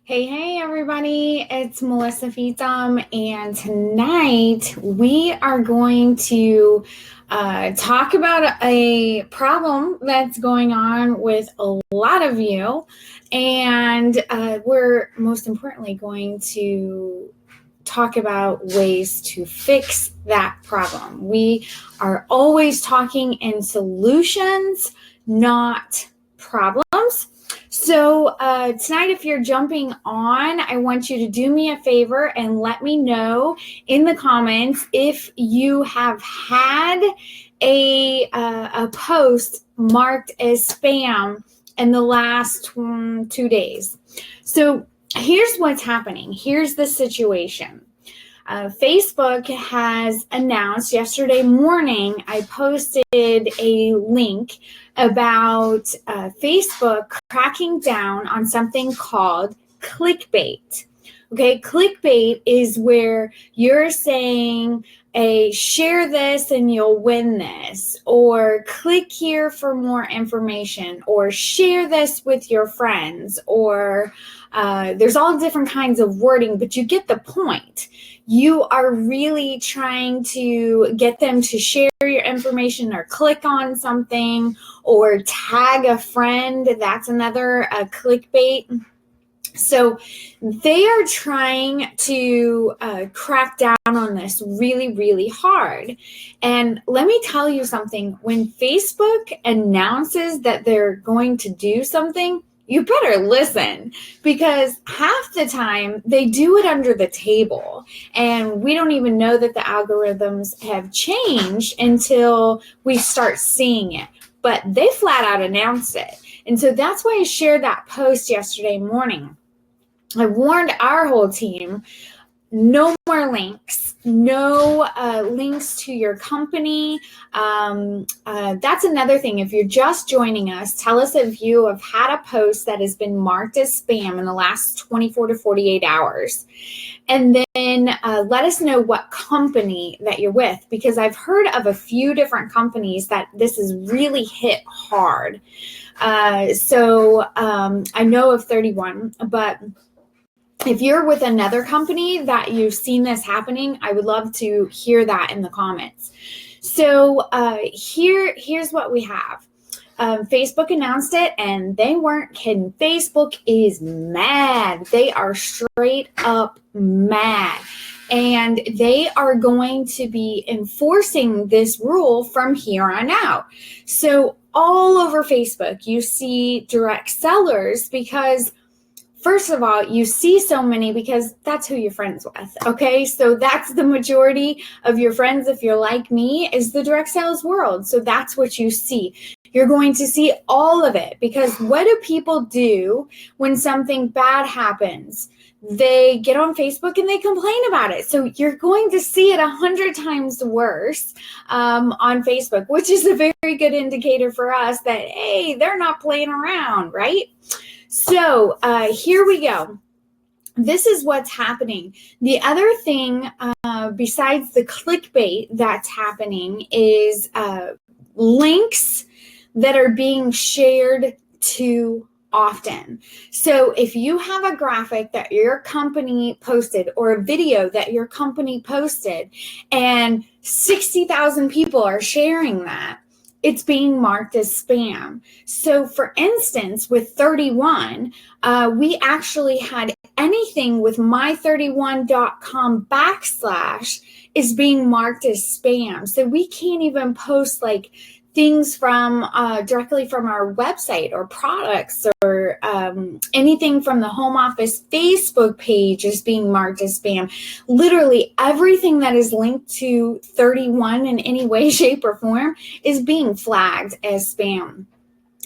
Hey, everybody, it's Melissa Feetsum, and tonight we are going to talk about a problem that's going on with a lot of you, and we're most importantly going to talk about ways to fix that problem. We are always talking in solutions, not problems. So tonight, if you're jumping on, I want you to do me a favor and let me know in the comments if you have had a post marked as spam in the last 2 days. So here's what's happening. Here's the situation. Facebook has announced yesterday morning, I posted a link about Facebook cracking down on something called clickbait. Okay, clickbait is where you're saying, share this and you'll win this, or click here for more information, or share this with your friends, or there's all different kinds of wording, but you get the point. You are really trying to get them to share your information or click on something or tag a friend. That's another clickbait. So they are trying to crack down on this really, really hard. And let me tell you something. When Facebook announces that they're going to do something, you better listen, because half the time they do it under the table and we don't even know that the algorithms have changed until we start seeing it. But they flat out announced it. And so that's why I shared that post yesterday morning. I warned our whole team, no more links, no links to your company. That's another thing. If you're just joining us, tell us if you have had a post that has been marked as spam in the last 24 to 48 hours. And then let us know what company that you're with, because I've heard of a few different companies that this has really hit hard. So I know of 31, but if you're with another company that you've seen this happening, I would love to hear that in the comments. So here's what we have. Facebook announced it, and they weren't kidding. Facebook is mad. They are straight up mad. And they are going to be enforcing this rule from here on out. So all over Facebook, you see direct sellers, because first of all, you see so many because that's who you're friends with, okay? So that's the majority of your friends, if you're like me, is the direct sales world. So that's what you see. You're going to see all of it, because what do people do when something bad happens? They get on Facebook and they complain about it. So you're going to see it 100 times worse on Facebook, which is a very good indicator for us that, hey, they're not playing around, right? So here we go. This is what's happening. The other thing besides the clickbait that's happening is links that are being shared too often. So if you have a graphic that your company posted or a video that your company posted and 60,000 people are sharing that, it's being marked as spam. So for instance, with 31, we actually had anything with my31.com / is being marked as spam. So we can't even post like things from directly from our website or products or anything from the home office Facebook page is being marked as spam. Literally everything that is linked to 31 in any way, shape, or form is being flagged as spam.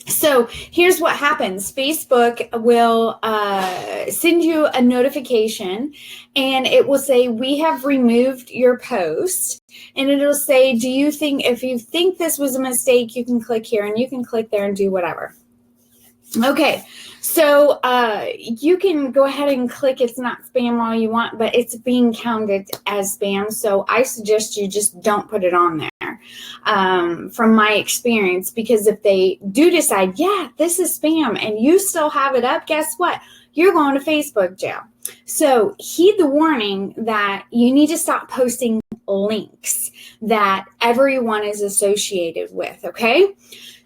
So here's what happens. Facebook will send you a notification, and it will say, we have removed your post. And it'll say, if you think this was a mistake, you can click here, and you can click there and do whatever. Okay, so you can go ahead and click it's not spam all you want, but it's being counted as spam. So I suggest you just don't put it on there. there from my experience, because if they do decide, yeah, this is spam, and you still have it up, guess what? You're going to Facebook jail. So heed the warning that you need to stop posting links that everyone is associated with, okay?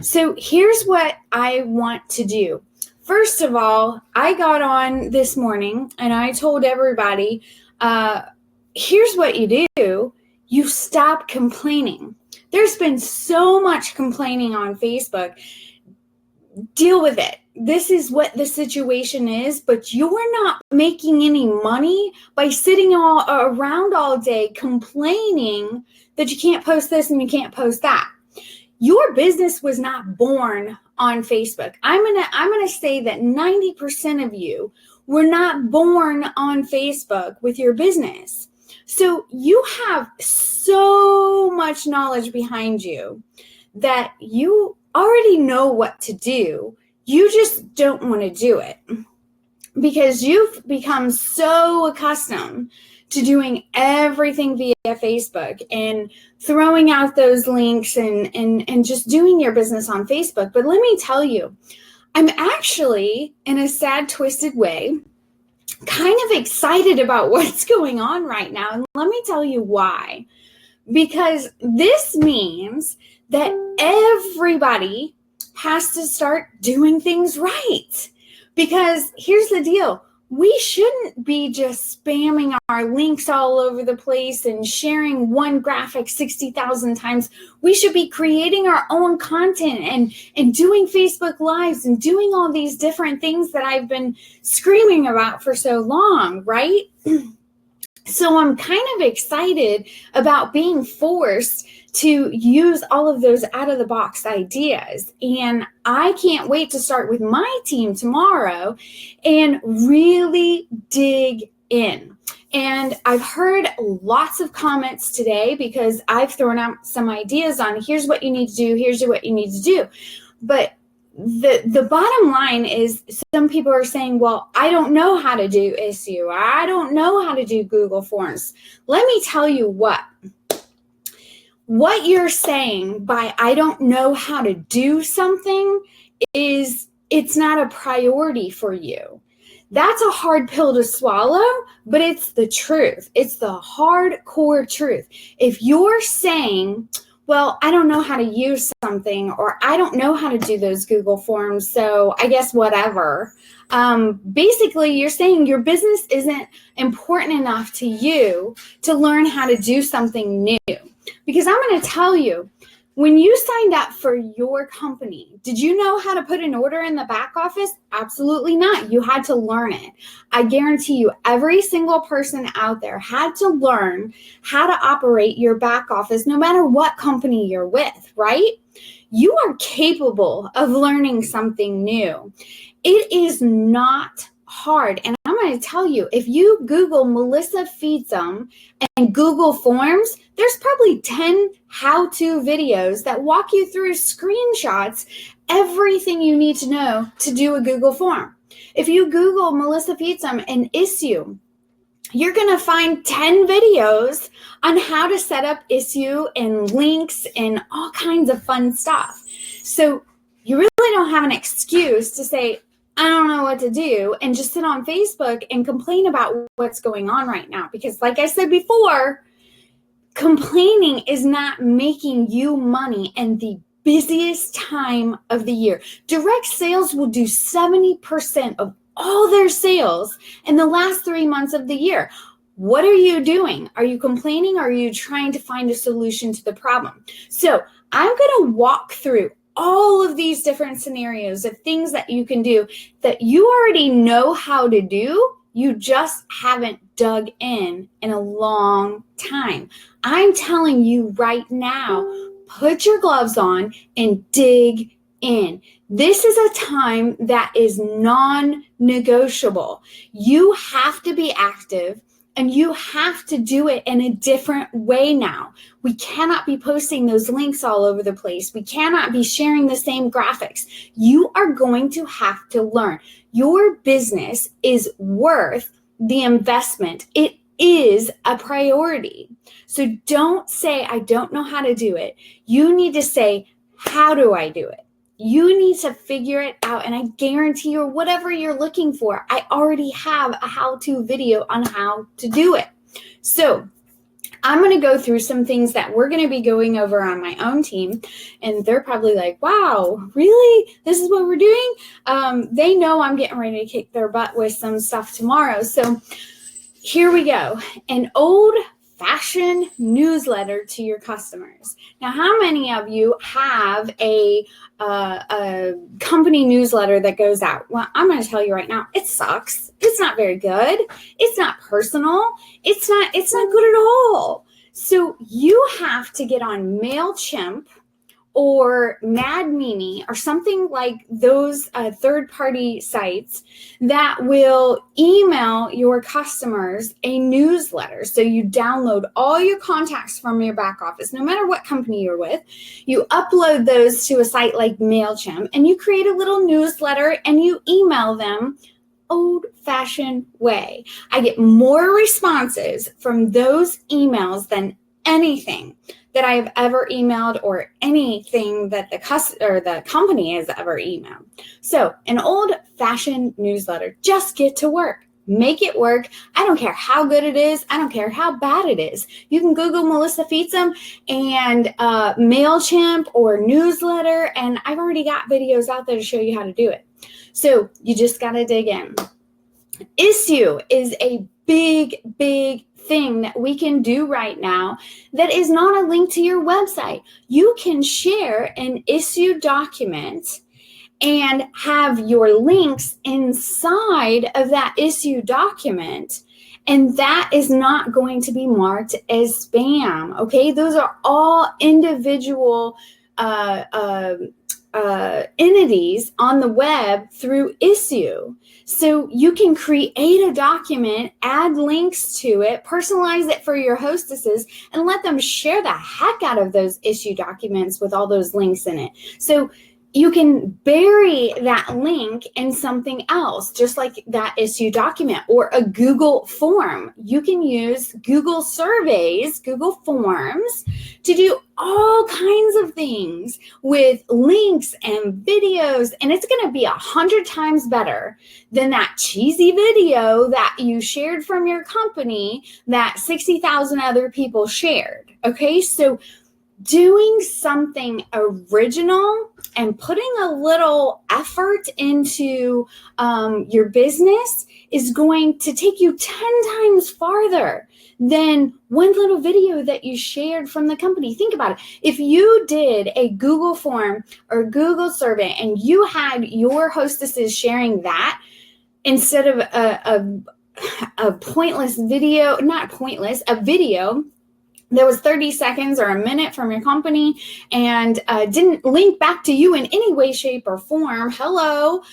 So here's what I want to do. First of all, I got on this morning and I told everybody, here's what you do. You stop complaining. There's been so much complaining on Facebook. Deal with it. This is what the situation is, but you're not making any money by sitting all around all day complaining that you can't post this and you can't post that. Your business was not born on Facebook. I'm gonna say that 90% of you were not born on Facebook with your business. So you have so much knowledge behind you that you already know what to do. You just don't want to do it because you've become so accustomed to doing everything via Facebook and throwing out those links and just doing your business on Facebook. But let me tell you, I'm actually, in a sad, twisted way, kind of excited about what's going on right now. And let me tell you why. Because this means that everybody has to start doing things right. Because here's the deal. We shouldn't be just spamming our links all over the place and sharing one graphic 60,000 times. We should be creating our own content and doing Facebook Lives and doing all these different things that I've been screaming about for so long, right? So I'm kind of excited about being forced to use all of those out-of-the-box ideas. And I can't wait to start with my team tomorrow and really dig in. And I've heard lots of comments today because I've thrown out some ideas on here's what you need to do, here's what you need to do. But the bottom line is some people are saying, well, I don't know how to do SEO. I don't know how to do Google Forms. Let me tell you what you're saying by I don't know how to do something is it's not a priority for you. That's a hard pill to swallow, but it's the truth. It's the hardcore truth. If you're saying, well, I don't know how to use something, or I don't know how to do those Google Forms, so I guess whatever. Basically, you're saying your business isn't important enough to you to learn how to do something new. Because I'm going to tell you, when you signed up for your company, did you know how to put an order in the back office? Absolutely not. You had to learn it. I guarantee you, every single person out there had to learn how to operate your back office, no matter what company you're with, right? You are capable of learning something new. It is not hard. And I'm going to tell you, if you Google Melissa Feeds Them and Google Forms, there's probably 10 how-to videos that walk you through screenshots, everything you need to know to do a Google form. If you Google Melissa Feeds Them and issue, you're going to find 10 videos on how to set up issue and links and all kinds of fun stuff. So you really don't have an excuse to say, I don't know what to do, and just sit on Facebook and complain about what's going on right now. Because like I said before, complaining is not making you money in the busiest time of the year. Direct sales will do 70% of all their sales in the last 3 months of the year. What are you doing? Are you complaining, or are you trying to find a solution to the problem? So I'm going to walk through all of these different scenarios of things that you can do that you already know how to do. You just haven't dug in a long time. I'm telling you right now, put your gloves on and dig in. This is a time that is non-negotiable. You have to be active, and you have to do it in a different way now. We cannot be posting those links all over the place. We cannot be sharing the same graphics. You are going to have to learn. Your business is worth the investment. It is a priority. So don't say, I don't know how to do it. You need to say, how do I do it? You need to figure it out. And I guarantee you, whatever you're looking for, I already have a how-to video on how to do it. So I'm going to go through some things that we're going to be going over on my own team. And they're probably like, wow, really? This is what we're doing? They know I'm getting ready to kick their butt with some stuff tomorrow. So here we go. An old-fashioned newsletter to your customers. Now, how many of you have a company newsletter that goes out? Well, I'm going to tell you right now, it sucks. It's not very good. It's not personal. It's not good at all. So you have to get on MailChimp or Mad Meanie or something like those third-party sites that will email your customers a newsletter. So you download all your contacts from your back office, no matter what company you're with. You upload those to a site like MailChimp, and you create a little newsletter, and you email them old-fashioned way. I get more responses from those emails than anything that I have ever emailed or anything that the company has ever emailed. So an old-fashioned newsletter, just get to work. Make it work. I don't care how good it is. I don't care how bad it is. You can Google Melissa Feetsum and MailChimp or newsletter, and I've already got videos out there to show you how to do it. So you just got to dig in. Issue is a big thing that we can do right now that is not a link to your website. You can share an issue document and have your links inside of that issue document, and that is not going to be marked as spam. Okay, those are all individual entities on the web through Issue. So you can create a document, add links to it, personalize it for your hostesses, and let them share the heck out of those Issue documents with all those links in it. So you can bury that link in something else, just like that Issue document or a Google form. You can use Google surveys, Google Forms to do all kinds of things with links and videos, and it's going to be 100 times better than that cheesy video that you shared from your company that 60,000 other people shared. Okay, so doing something original and putting a little effort into your business is going to take you 10 times farther than one little video that you shared from the company. Think about it. If you did a Google form or Google survey and you had your hostesses sharing that instead of a pointless video, not pointless, a video that was 30 seconds or a minute from your company and didn't link back to you in any way, shape, or form, hello,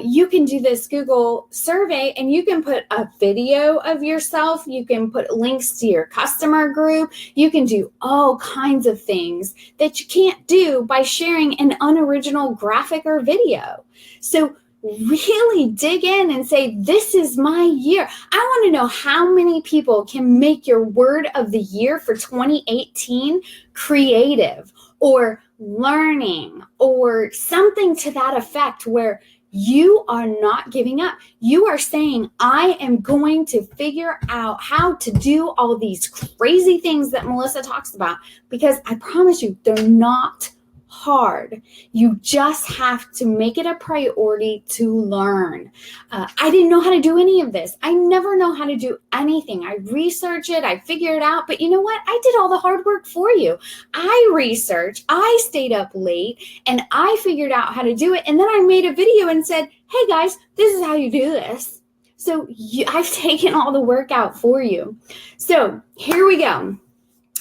you can do this Google survey and you can put a video of yourself. You can put links to your customer group. You can do all kinds of things that you can't do by sharing an unoriginal graphic or video. So really dig in and say, this is my year. I want to know how many people can make your word of the year for 2018 creative or learning or something to that effect where you are not giving up. You are saying, I am going to figure out how to do all these crazy things that Melissa talks about, because I promise you, they're not hard. You just have to make it a priority to learn. I didn't know how to do any of this. I never know how to do anything. I research it, I figure it out, but you know what? I did all the hard work for you. I researched, I stayed up late, and I figured out how to do it. And then I made a video and said, hey guys, this is how you do this. So I've taken all the work out for you. So here we go.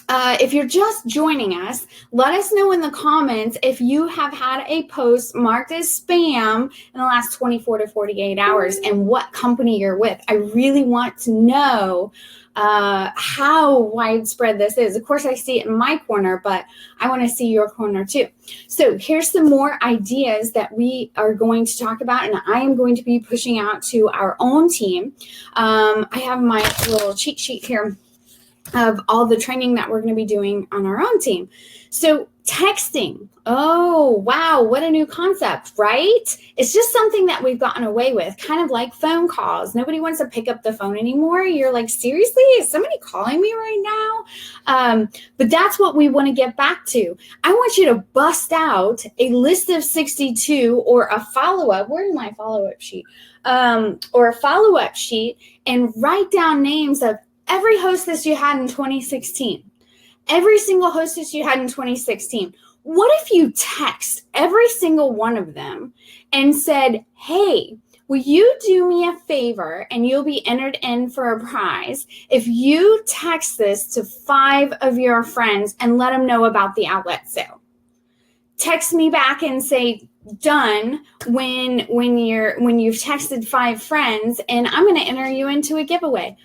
If you're just joining us, let us know in the comments if you have had a post marked as spam in the last 24 to 48 hours and what company you're with. I really want to know how widespread this is. Of course, I see it in my corner, but I want to see your corner too. So here's some more ideas that we are going to talk about, and I am going to be pushing out to our own team. I have my little cheat sheet here of all the training that we're going to be doing on our own team. So texting. Oh, wow. What a new concept, right? It's just something that we've gotten away with, kind of like phone calls. Nobody wants to pick up the phone anymore. You're like, seriously? Is somebody calling me right now? But that's what we want to get back to. I want you to bust out a list of 62 or a follow-up. Where's my follow-up sheet? Or a follow-up sheet and write down names of every hostess you had in 2016, every single hostess you had in 2016. What if you text every single one of them and said, hey, will you do me a favor and you'll be entered in for a prize if you text this to 5 of your friends and let them know about the outlet sale? Text me back and say, done, when you've texted 5 friends, and I'm going to enter you into a giveaway.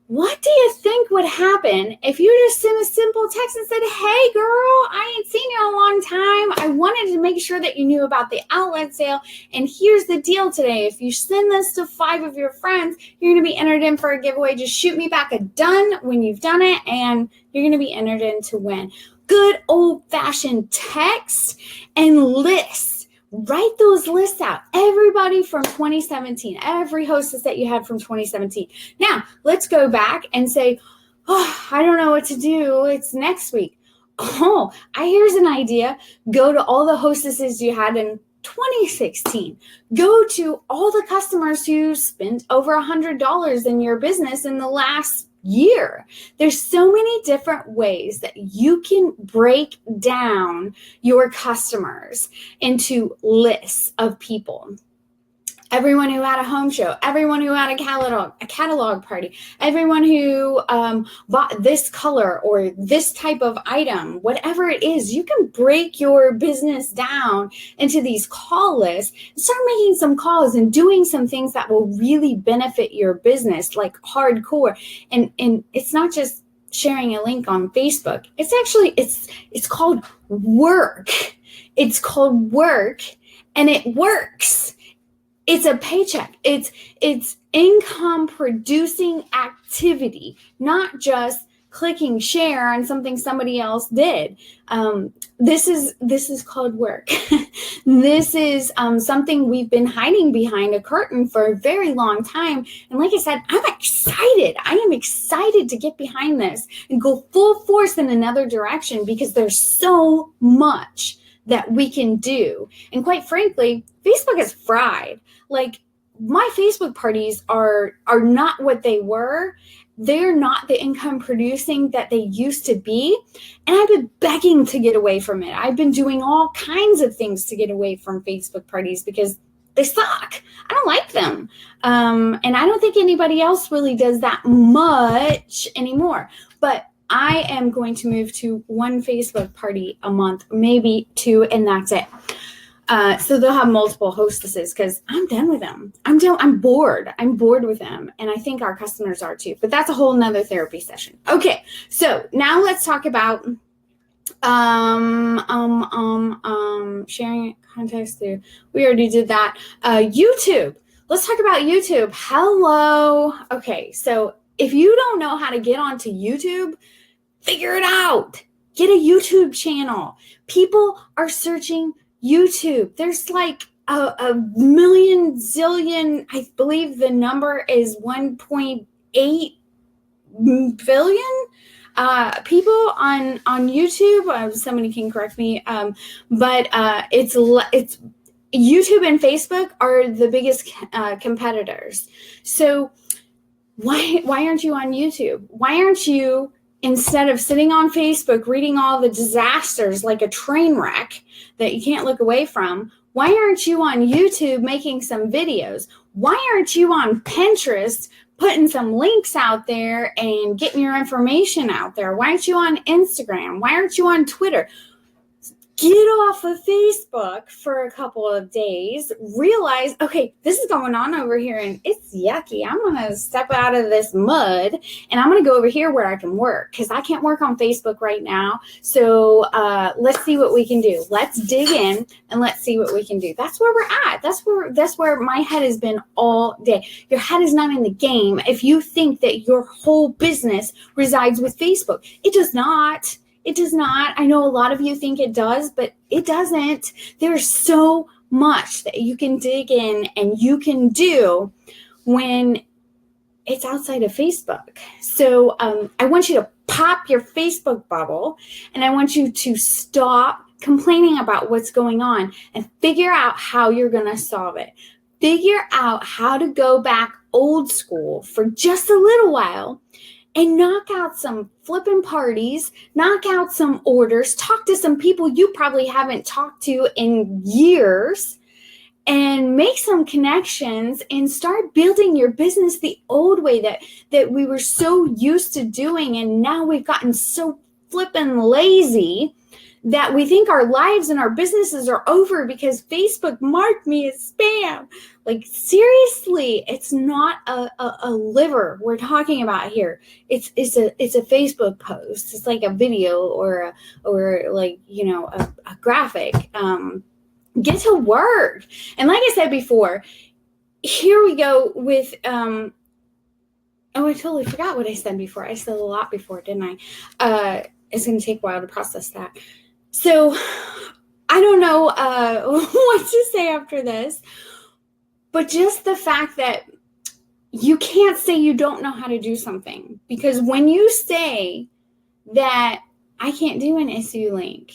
What do you think would happen if you just sent a simple text and said, hey, girl, I ain't seen you in a long time. I wanted to make sure that you knew about the outlet sale. And here's the deal today. If you send this to 5 of your friends, you're going to be entered in for a giveaway. Just shoot me back a done when you've done it, and you're going to be entered in to win. Good old-fashioned text and lists. Write those lists out. Everybody from 2017, every hostess that you had from 2017. Now, let's go back and say, oh, I don't know what to do. It's next week. Oh, here's an idea. Go to all the hostesses you had in 2016. Go to all the customers who spent over $100 in your business in the last year. There's so many different ways that you can break down your customers into lists of people. Everyone who had a home show, everyone who had a catalog party, everyone who bought this color or this type of item, whatever it is, you can break your business down into these call lists and start making some calls and doing some things that will really benefit your business, like hardcore. And it's not just sharing a link on Facebook. It's actually, it's called work. It's called work, and it works. It's a paycheck. It's income producing activity, not just clicking share on something somebody else did. This is called work. This is something we've been hiding behind a curtain for a very long time. And like I said, I'm excited. I am excited to get behind this and go full force in another direction, because there's so much that we can do. And quite frankly, Facebook is fried. Like, my Facebook parties are not what they were. They're not the income producing that they used to be. And I've been begging to get away from it. I've been doing all kinds of things to get away from Facebook parties because they suck. I don't like them. And I don't think anybody else really does that much anymore. But I am going to move to 1 Facebook party a month, maybe 2, and that's it. So they'll have multiple hostesses because I'm done with them. I'm bored. I'm bored with them. And I think our customers are too, but that's a whole nother therapy session. Okay. So now let's talk about, sharing context through. We already did that. YouTube. Let's talk about YouTube. Hello. Okay. So if you don't know how to get onto YouTube, figure it out. Get a YouTube channel. People are searching YouTube. There's like a million zillion, I believe the number is 1.8 billion people on YouTube. Somebody can correct me, but it's YouTube and Facebook are the biggest competitors. So why aren't you on YouTube? Why aren't you, instead of sitting on Facebook reading all the disasters like a train wreck that you can't look away from, why aren't you on YouTube making some videos? Why aren't you on Pinterest putting some links out there and getting your information out there? Why aren't you on Instagram? Why aren't you on Twitter? Get off of Facebook for a couple of days, realize, okay, this is going on over here and it's yucky. I'm going to step out of this mud and I'm going to go over here where I can work, because I can't work on Facebook right now. So let's see what we can do. Let's dig in and let's see what we can do. That's where we're at. That's where my head has been all day. Your head is not in the game if you think that your whole business resides with Facebook. It does not. It does not. I know a lot of you think it does, but it doesn't. There's so much that you can dig in and you can do when it's outside of Facebook. So I want you to pop your Facebook bubble, and I want you to stop complaining about what's going on and figure out how you're going to solve it. Figure out how to go back old school for just a little while and knock out some flipping parties, knock out some orders, talk to some people you probably haven't talked to in years, and make some connections and start building your business the old way that we were so used to doing. And now we've gotten so flippin' lazy that we think our lives and our businesses are over because Facebook marked me as spam. Like, seriously, it's not a liver we're talking about here. It's a Facebook post. It's like a video or like, you know, a graphic. Get to work. And like I said before, here we go with oh, I totally forgot what I said before. I said a lot before, didn't I? It's going to take a while to process that. So I don't know what to say after this, but just the fact that you can't say you don't know how to do something, because when you say that I can't do an SU link,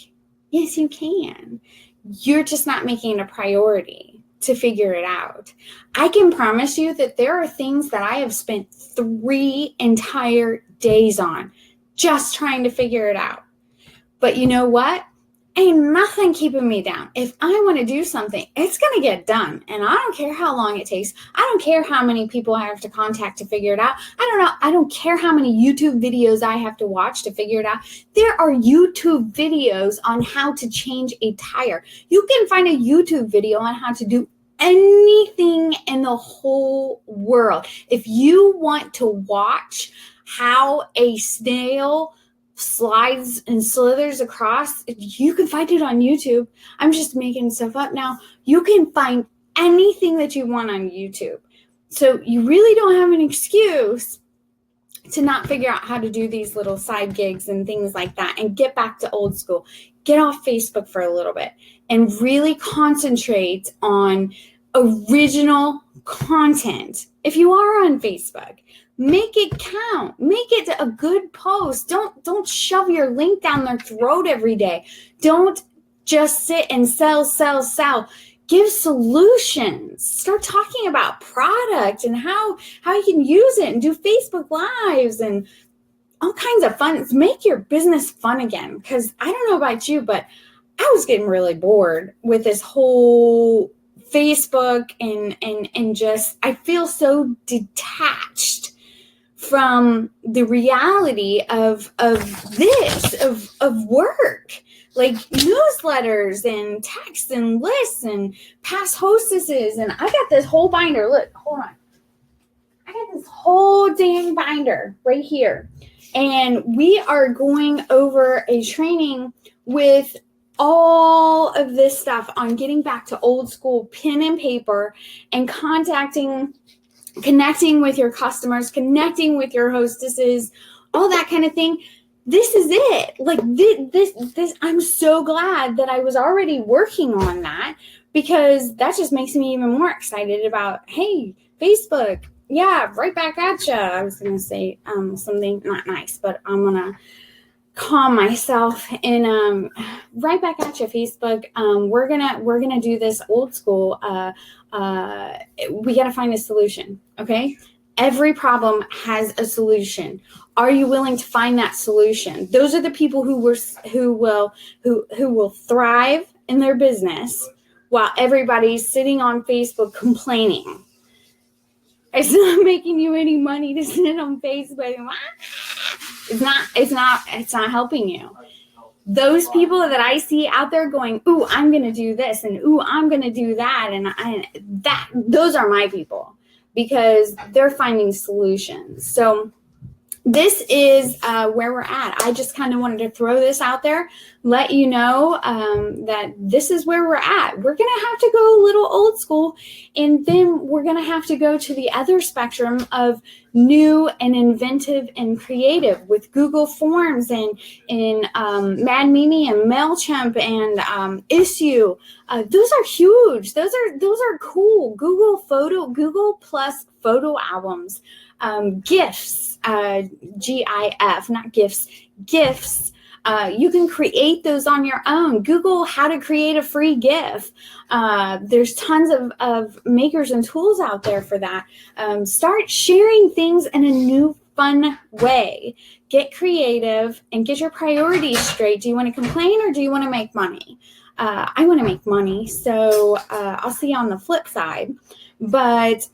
yes, you can. You're just not making it a priority to figure it out. I can promise you that there are things that I have spent 3 entire days on just trying to figure it out. But you know what? Ain't nothing keeping me down. If I want to do something, it's going to get done. And I don't care how long it takes. I don't care how many people I have to contact to figure it out. I don't care how many YouTube videos I have to watch to figure it out. There are YouTube videos on how to change a tire. You can find a YouTube video on how to do anything in the whole world. If you want to watch how a snail slides and slithers across, you can find it on YouTube. I'm just making stuff up now. You can find anything that you want on YouTube. So you really don't have an excuse to not figure out how to do these little side gigs and things like that and get back to old school. Get off Facebook for a little bit and really concentrate on original content. If you are on Facebook, make it count. Make it a good post. Don't shove your link down their throat every day. Don't just sit and sell. Give solutions. Start talking about product and how you can use it, and do Facebook Lives and all kinds of fun. Make your business fun again, because I don't know about you, but I was getting really bored with this whole Facebook and just, I feel so detached from the reality of work, like newsletters and texts and lists and past hostesses. And I got this whole binder. Look, hold on. I got this whole dang binder right here. And we are going over a training with all of this stuff on getting back to old school pen and paper and connecting with your customers, connecting with your hostesses, all that kind of thing. This is it. Like this, I'm so glad that I was already working on that, because that just makes me even more excited about, hey, Facebook, yeah, right back at you. I was going to say something not nice, but I'm going to calm myself. And right back at you, Facebook. We're gonna do this old school. We got to find a solution. Okay. Every problem has a solution. Are you willing to find that solution? Those are the people who will thrive in their business while everybody's sitting on Facebook complaining. It's not making you any money to sit on Facebook. It's not helping you. Those people that I see out there going, ooh, I'm going to do this, and ooh, I'm going to do that, and those are my people, because they're finding solutions. So this is where we're at. I just kind of wanted to throw this out there, let you know that this is where we're at. We're going to have to go a little old school, and then we're going to have to go to the other spectrum of new and inventive and creative with Google Forms and Mad Mimi and MailChimp and Issue. Those are huge. Those are cool. Google plus photo albums. GIFs, GIF, not GIFs, GIFs. You can create those on your own. Google how to create a free GIF. There's tons of makers and tools out there for that. Start sharing things in a new, fun way. Get creative and get your priorities straight. Do you want to complain or do you want to make money? I want to make money, so I'll see you on the flip side. But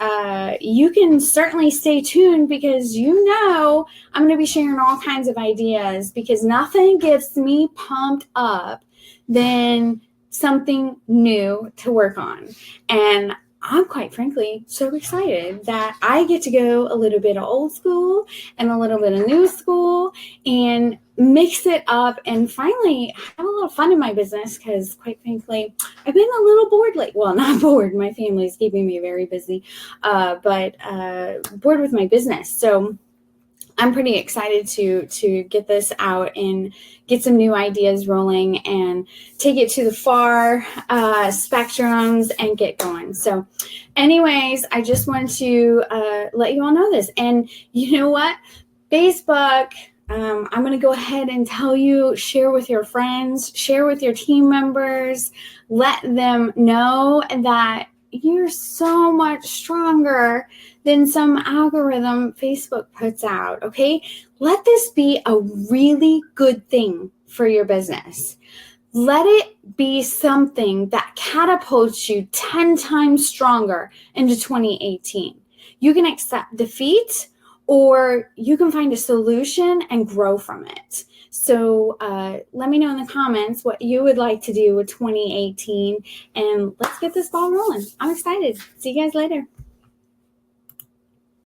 you can certainly stay tuned, because I'm going to be sharing all kinds of ideas, because nothing gets me pumped up than something new to work on. And I'm quite frankly so excited that I get to go a little bit of old school and a little bit of new school and mix it up and finally have a little fun in my business, because quite frankly, I've been a little bored lately. Well, not bored. My family's keeping me very busy, but bored with my business. So I'm pretty excited to get this out and get some new ideas rolling and take it to the far spectrums and get going. So anyways, I just wanted to let you all know this. And you know what? Facebook, I'm going to go ahead and tell you, share with your friends, share with your team members, let them know that you're so much stronger than some algorithm Facebook puts out, okay? Let this be a really good thing for your business. Let it be something that catapults you 10 times stronger into 2018. You can accept defeat, or you can find a solution and grow from it. So let me know in the comments what you would like to do with 2018, and let's get this ball rolling. I'm excited. See you guys later.